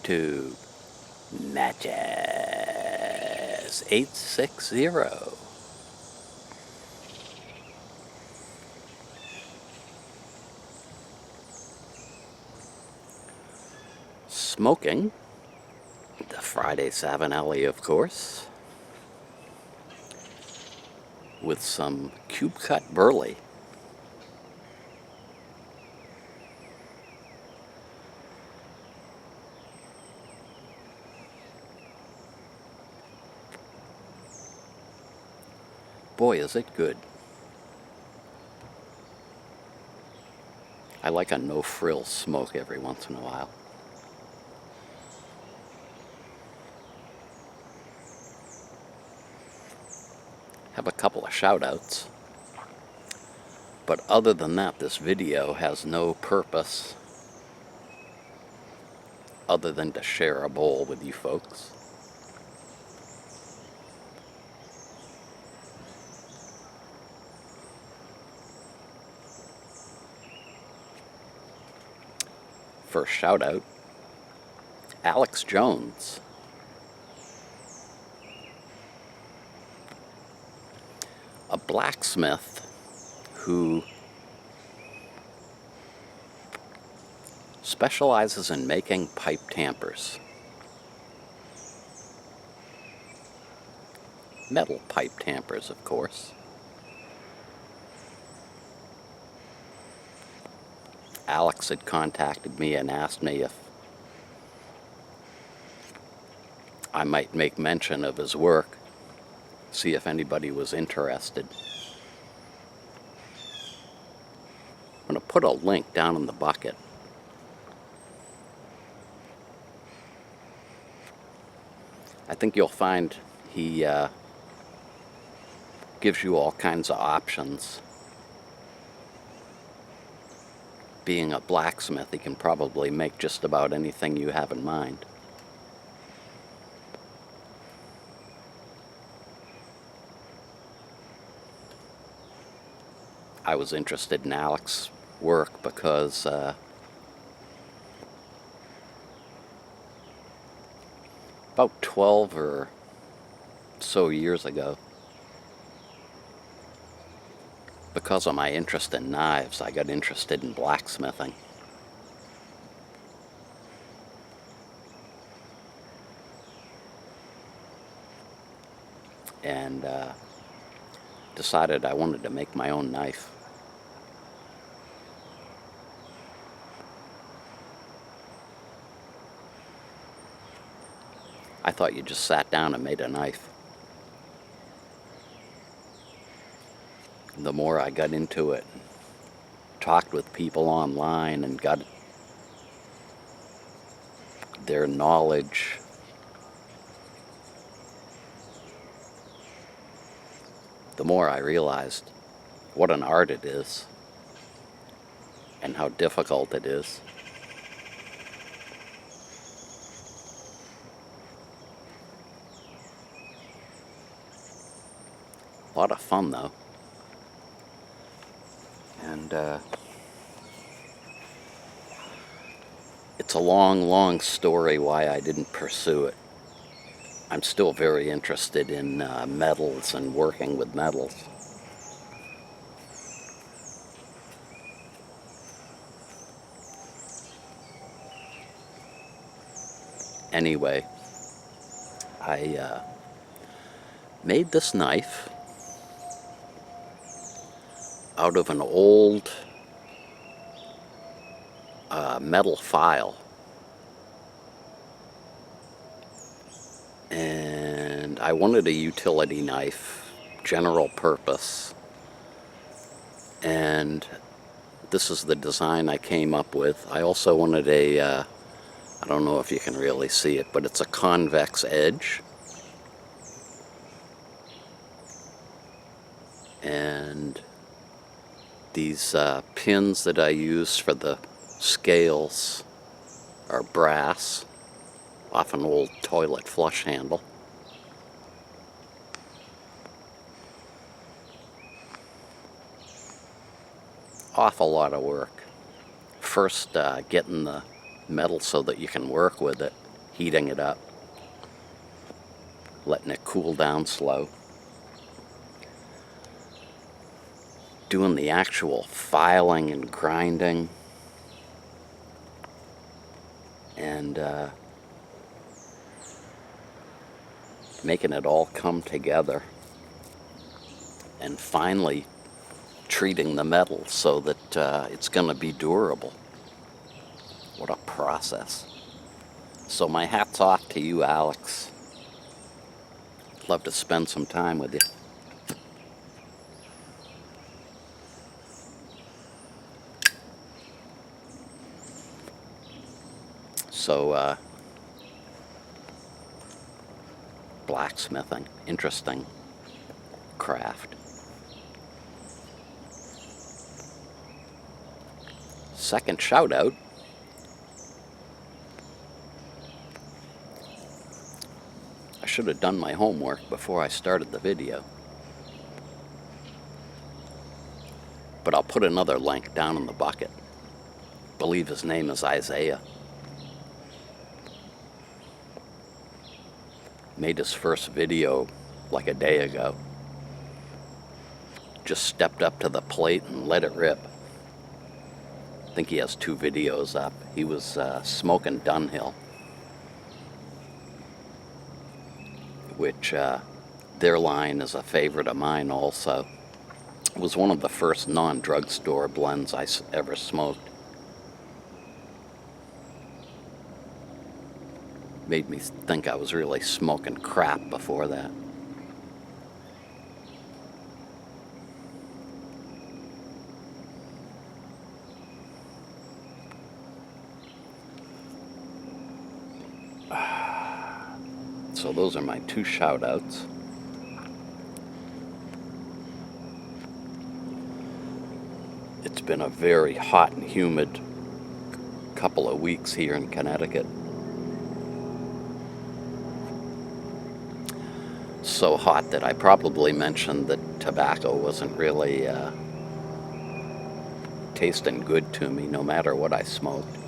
YouTube. Matches 860. Smoking the Friday Savinelli, of course, with some cube cut burley. Boy, is it good. I like a no-frill smoke every once in a while. Have a couple of shout-outs. But other than that, this video has no purpose other than to share a bowl with you folks. First shout out, Alex Jones. A blacksmith who specializes in making pipe tampers. Metal pipe tampers, of course. Alex had contacted me and asked me if I might make mention of his work, see if anybody was interested. I'm going to put a link down in the bucket. I think you'll find he gives you all kinds of options. Being a blacksmith, he can probably make just about anything you have in mind. I was interested in Alex's work because about 12 or so years ago, because of my interest in knives, I got interested in blacksmithing. And decided I wanted to make my own knife. I thought you just sat down and made a knife. The more I got into it, talked with people online and got their knowledge, the more I realized what an art it is and how difficult it is. A lot of fun, though. And it's a long, long story why I didn't pursue it. I'm still very interested in metals and working with metals. Anyway, I made this knife out of an old metal file. And I wanted a utility knife, general purpose. And this is the design I came up with. I also wanted a, I don't know if you can really see it, but it's a convex edge. And these pins that I use for the scales are brass, off an old toilet flush handle. Awful lot of work. First, getting the metal so that you can work with it. heating it up, letting it cool down slow, doing the actual filing and grinding, and making it all come together, and finally treating the metal so that it's going to be durable. What a process. So my hat's off to you, Alex. Love to spend some time with you. So, blacksmithing, interesting craft. Second shout out. I should have done my homework before I started the video. But I'll put another link down in the bucket. I believe his name is Isaiah. Made his first video like a day ago. Just stepped up to the plate and let it rip. I think he has 2 videos up. He was smoking Dunhill, which their line is a favorite of mine also. It was one of the first non-drugstore blends I ever smoked. Made me think I was really smoking crap before that. So those are my 2 shout outs. It's been a very hot and humid couple of weeks here in Connecticut. So hot that I probably mentioned that tobacco wasn't really tasting good to me no matter what I smoked.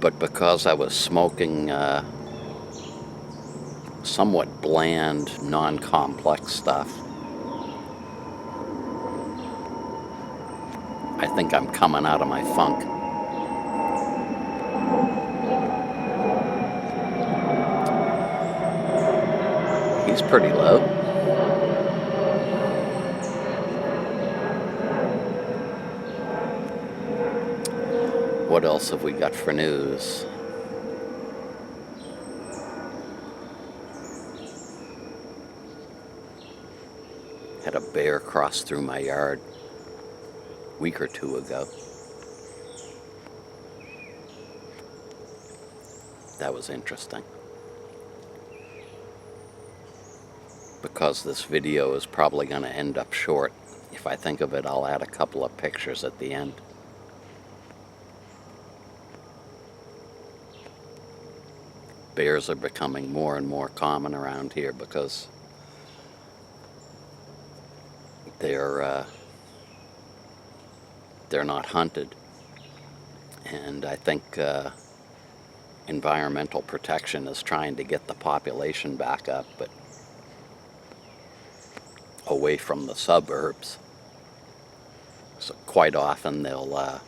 But because I was smoking somewhat bland, non-complex stuff, I think I'm coming out of my funk. He's pretty low. What else have we got for news? Had a bear cross through my yard a week or 2 ago. That was interesting. Because this video is probably going to end up short, if I think of it, I'll add a couple of pictures at the end. Bears are becoming more and more common around here because they're not hunted, and I think environmental protection is trying to get the population back up, but away from the suburbs. So quite often they'll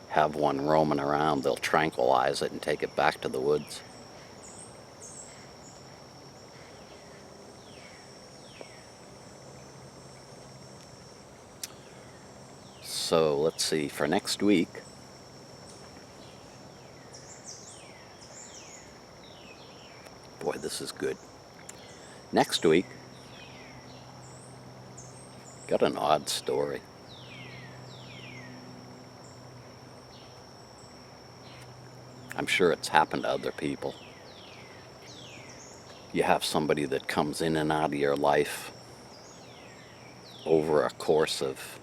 have one roaming around, they'll tranquilize it and take it back to the woods. So let's see, for next week, boy, this is good. Next week, got an odd story. I'm sure it's happened to other people. You have somebody that comes in and out of your life over a course of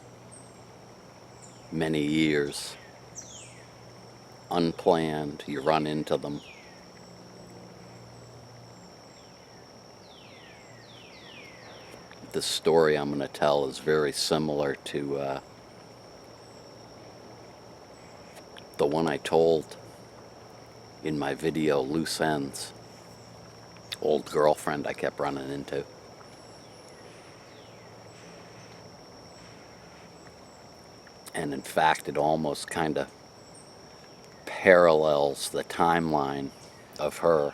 many years. Unplanned, you run into them. This story I'm going to tell is very similar to one I told in my video, Loose Ends. Old girlfriend I kept running into. And in fact, it almost kind of parallels the timeline of her.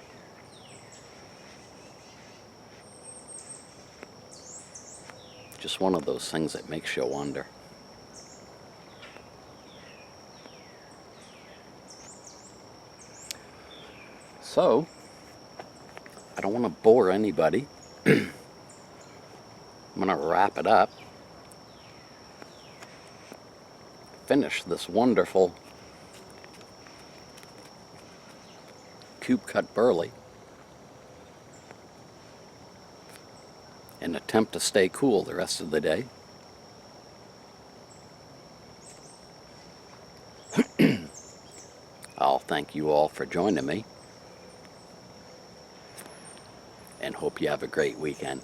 Just one of those things that makes you wonder. So, I don't want to bore anybody. I'm going to wrap it up. Finish this wonderful cube cut burley and attempt to stay cool the rest of the day. I'll thank you all for joining me and hope you have a great weekend.